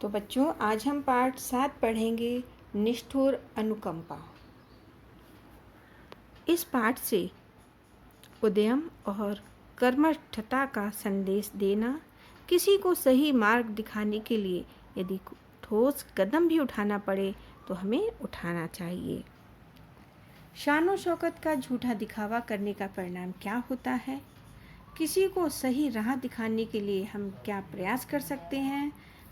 तो बच्चों, आज हम पाठ 7 पढ़ेंगे, निष्ठुर अनुकंपा। इस पाठ से उद्यम और कर्मठता का संदेश देना, किसी को सही मार्ग दिखाने के लिए यदि ठोस कदम भी उठाना पड़े तो हमें उठाना चाहिए। शानो शौकत का झूठा दिखावा करने का परिणाम क्या होता है? किसी को सही राह दिखाने के लिए हम क्या प्रयास कर सकते हैं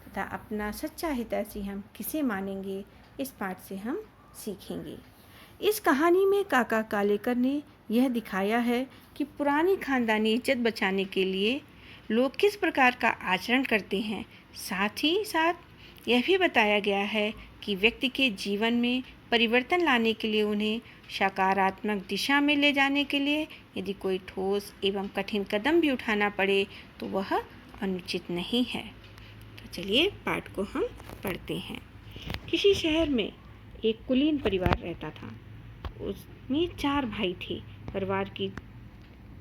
तथा अपना सच्चा हितैषी हम किसे मानेंगे, इस पाठ से हम सीखेंगे। इस कहानी में काका कालेकर ने यह दिखाया है कि पुरानी खानदानी इज्जत बचाने के लिए लोग किस प्रकार का आचरण करते हैं। साथ ही साथ यह भी बताया गया है कि व्यक्ति के जीवन में परिवर्तन लाने के लिए उन्हें सकारात्मक दिशा में ले जाने के लिए यदि कोई ठोस एवं कठिन कदम भी उठाना पड़े तो वह अनुचित नहीं है। तो चलिए पाठ को हम पढ़ते हैं। किसी शहर में एक कुलीन परिवार रहता था। उसमें 4 भाई थे। परिवार की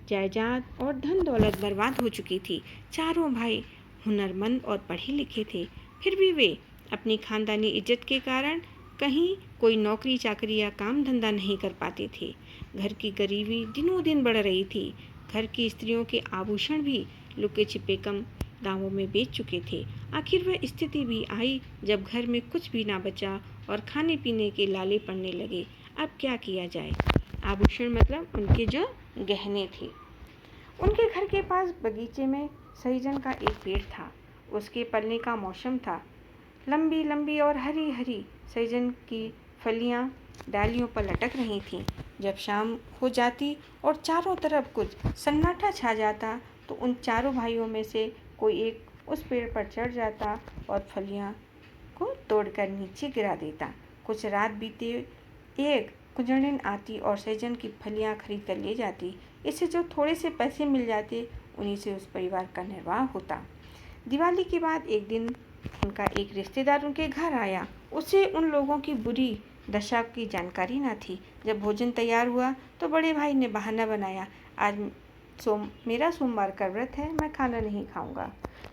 जायदाद और धन दौलत बर्बाद हो चुकी थी। चारों भाई हुनरमंद और पढ़े लिखे थे, फिर भी वे अपनी खानदानी इज्जत के कारण कहीं कोई नौकरी चाकरी या काम धंधा नहीं कर पाते थे। घर की गरीबी दिनों दिन बढ़ रही थी। घर की स्त्रियों के आभूषण भी लुके छिपे कम दामों में बेच चुके थे। आखिर वह स्थिति भी आई जब घर में कुछ भी ना बचा और खाने पीने के लाले पड़ने लगे। अब क्या किया जाए? आभूषण मतलब उनके जो गहने थे। उनके घर के पास बगीचे में सहीजन का एक पेड़ था। उसके पलने का मौसम था। लंबी लंबी और हरी हरी सहीजन की फलियां डालियों पर लटक रही थीं। जब शाम हो जाती और चारों तरफ कुछ सन्नाटा छा जाता तो उन चारों भाइयों में से कोई एक उस पेड़ पर चढ़ जाता और फलियां को तोड़कर नीचे गिरा देता। कुछ रात बीते एक कुजड़िन आती और सहीजन की फलियां खरीद कर ले जाती। इससे जो थोड़े से पैसे मिल जाते उन्हीं से उस परिवार का निर्वाह होता। दिवाली के बाद एक दिन उनका एक रिश्तेदार उनके घर आया। उसे उन लोगों की बुरी दशा की जानकारी न थी। जब भोजन तैयार हुआ तो बड़े भाई ने बहाना बनाया, आज मेरा सोमवार का व्रत है, मैं खाना नहीं खाऊंगा।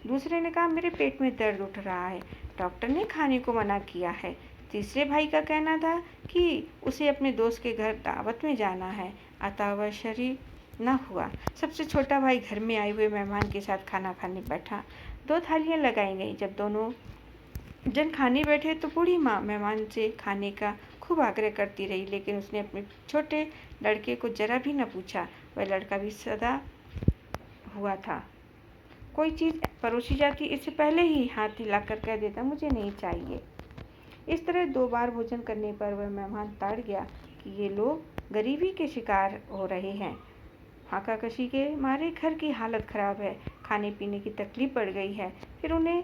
दूसरे ने कहा, मेरे पेट में दर्द उठ रहा है, डॉक्टर ने खाने को मना किया है। तीसरे भाई का कहना था कि उसे अपने दोस्त के घर दावत में जाना है, अतः वह शरीर न हुआ। सबसे छोटा भाई घर में आए हुए मेहमान के साथ खाना खाने बैठा। 2 थालियां लगाई गई। जब दोनों जन खाने बैठे तो बूढ़ी माँ मेहमान से खाने का खूब आग्रह करती रही, लेकिन उसने अपने छोटे लड़के को जरा भी न पूछा। वह लड़का भी सदा हुआ था। कोई चीज़ परोसी जाती इससे पहले ही हाथ हिलाकर कह देता, मुझे नहीं चाहिए। इस तरह 2 बार भोजन करने पर वह मेहमान ताड़ गया कि ये लोग गरीबी के शिकार हो रहे हैं। हाकाकशी के मारे घर की हालत खराब है, खाने पीने की तकलीफ बढ़ गई है, फिर उन्हें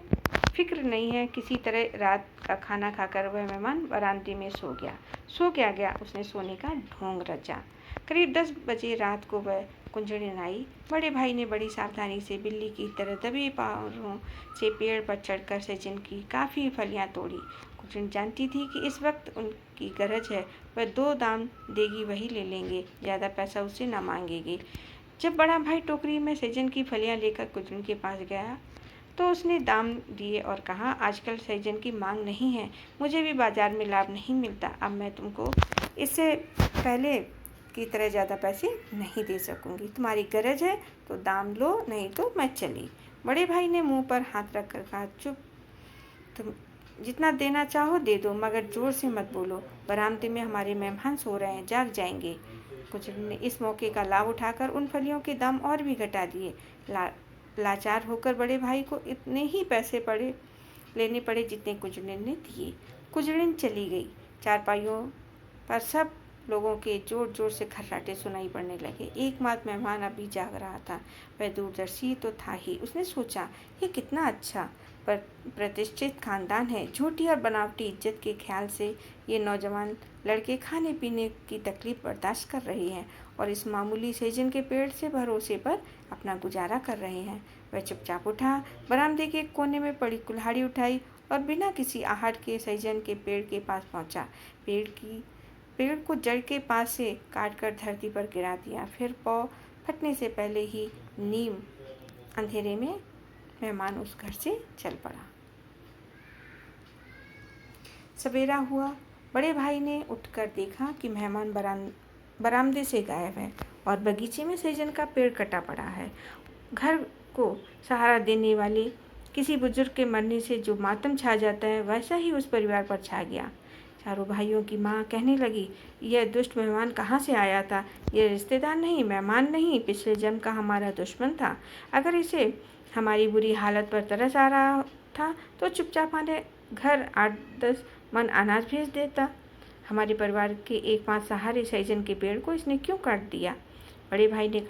फिक्र नहीं है। किसी तरह रात का खाना खाकर वह मेहमान बरामदे में सो गया। उसने सोने का ढोंग रचा। करीब 10 बजे रात को वह कुंजड़िन आई। बड़े भाई ने बड़ी सावधानी से बिल्ली की तरह दबे पैरों से पेड़ पर चढ़कर सहीजन की काफ़ी फलियां तोड़ी। कुंजड़िन जानती थी कि इस वक्त उनकी गरज है। वह 2 दाम देगी वही ले लेंगे, ज़्यादा पैसा उससे न मांगेगी। जब बड़ा भाई टोकरी में सहीजन की फलियां लेकर कुंजड़िन के पास गया तो उसने दाम दिए और कहा, आजकल सहीजन की मांग नहीं है, मुझे भी बाजार में लाभ नहीं मिलता। अब मैं तुमको इससे पहले की तरह ज़्यादा पैसे नहीं दे सकूंगी। तुम्हारी गरज है तो दाम लो, नहीं तो मैं चली। बड़े भाई ने मुंह पर हाथ रखकर कहा, चुप, तुम जितना देना चाहो दे दो, मगर जोर से मत बोलो, बरामदे में हमारे मेहमान सो रहे हैं, जाग जाएंगे। कुंजड़िन ने इस मौके का लाभ उठाकर उन फलियों के दाम और भी घटा दिए। लाचार होकर बड़े भाई को इतने ही पैसे लेने पड़े जितने कुंजड़िन ने दिए। कुंजड़िन चली गई। चारपाइयों पर सब लोगों के जोर जोर से खर्राटे सुनाई पड़ने लगे। एकमात्र मेहमान अभी जाग रहा था। वह दूरदर्शी तो था ही। उसने सोचा, ये कितना अच्छा पर प्रतिष्ठित खानदान है। झूठी और बनावटी इज्जत के ख्याल से ये नौजवान लड़के खाने पीने की तकलीफ बर्दाश्त कर रहे हैं और इस मामूली सहीजन के पेड़ से भरोसे पर अपना गुजारा कर रहे हैं। वह चुपचाप उठा, बरामदे के कोने में पड़ी कुल्हाड़ी उठाई और बिना किसी आहट के सहीजन के पेड़ के पास पहुंचा। पेड़ को जड़ के पास से काटकर धरती पर गिरा दिया। फिर पौ फटने से पहले ही नीम अंधेरे में मेहमान उस घर से चल पड़ा। सवेरा हुआ। बड़े भाई ने उठकर देखा कि मेहमान बरामदे से गायब है और बगीचे में सहजन का पेड़ कटा पड़ा है। घर को सहारा देने वाले किसी बुजुर्ग के मरने से जो मातम छा जाता है, वैसा ही उस परिवार पर छा गया। चारों भाइयों की माँ कहने लगी, यह दुष्ट मेहमान कहाँ से आया था? ये रिश्तेदार नहीं, मेहमान नहीं, पिछले जन्म का हमारा दुश्मन था। अगर इसे हमारी बुरी हालत पर तरस आ रहा था तो चुपचाप हमारे घर 8-10 मन अनाज भेज देता। हमारे परिवार के एकमात्र सहारे सहजन के पेड़ को इसने क्यों काट दिया? बड़े भाई ने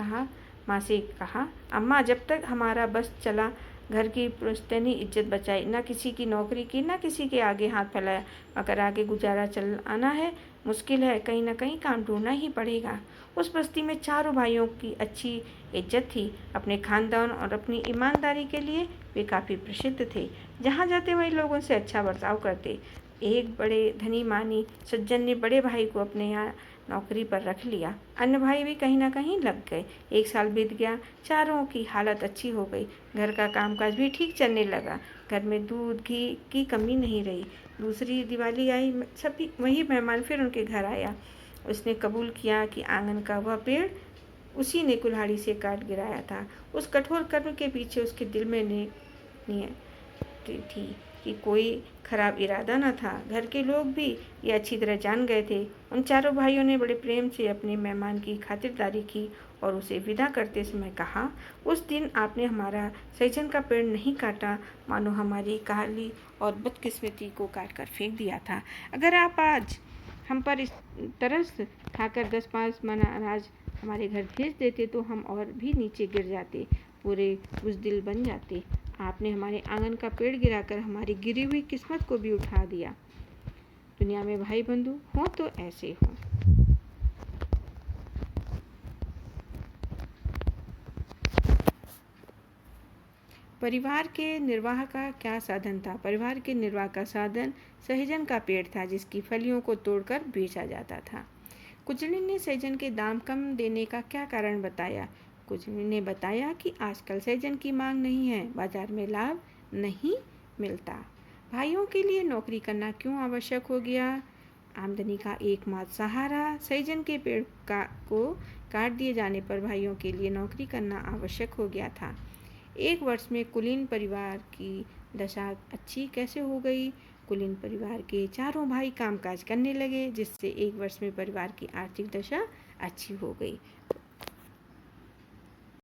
माँ से कहा, अम्मा, जब तक हमारा बस चला घर की पुश्तैनी इज्जत बचाई, ना किसी की नौकरी की, ना किसी के आगे हाथ फैलाया, मगर आगे गुजारा चल आना है, मुश्किल है, कहीं ना कहीं काम ढूंढना ही पड़ेगा। उस बस्ती में चारों भाइयों की अच्छी इज्जत थी। अपने खानदान और अपनी ईमानदारी के लिए वे काफ़ी प्रसिद्ध थे। जहाँ जाते वही लोगों से अच्छा बर्ताव करते। एक बड़े धनी मानी सज्जन ने बड़े भाई को अपने यहाँ नौकरी पर रख लिया। अन्य भाई भी कहीं ना कहीं लग गए। 1 साल बीत गया, चारों की हालत अच्छी हो गई। घर का कामकाज भी ठीक चलने लगा। घर में दूध घी की कमी नहीं रही। दूसरी दिवाली आई, सभी वही मेहमान फिर उनके घर आया। उसने कबूल किया कि आंगन का वह पेड़ उसी ने कुल्हाड़ी से काट गिराया था। उस कठोर कर्म के पीछे उसके दिल में थी कि कोई खराब इरादा न था। घर के लोग भी ये अच्छी तरह जान गए थे। उन चारों भाइयों ने बड़े प्रेम से अपने मेहमान की खातिरदारी की और उसे विदा करते समय कहा, उस दिन आपने हमारा सहजन का पेड़ नहीं काटा, मानो हमारी काली और बदकिस्मती को काट कर फेंक दिया था। अगर आप आज हम पर इस तरस खाकर 10-5 मन अनाज हमारे घर भेज देते तो हम और भी नीचे गिर जाते, पूरे बुज़दिल बन जाते। आपने हमारे आंगन का पेड़ गिराकर हमारी गिरी हुई किस्मत को भी उठा दिया। दुनिया में भाई बंधु हो तो ऐसे हो। परिवार के निर्वाह का क्या साधन था? परिवार के निर्वाह का साधन सहजन का पेड़ था, जिसकी फलियों को तोड़कर बेचा जाता था। कुजनी ने सहजन के दाम कम देने का क्या कारण बताया? कुजनी ने बताया कि आजकल सहजन की मांग नहीं है, बाजार में लाभ नहीं मिलता। भाइयों के लिए नौकरी करना क्यों आवश्यक हो गया? आमदनी का एकमात्र सहारा सहजन के पेड़ को काट दिए जाने पर भाइयों के लिए नौकरी करना आवश्यक हो गया था। 1 वर्ष में कुलीन परिवार की दशा अच्छी कैसे हो गई? कुलीन परिवार के चारों भाई कामकाज करने लगे, जिससे 1 वर्ष में परिवार की आर्थिक दशा अच्छी हो गई।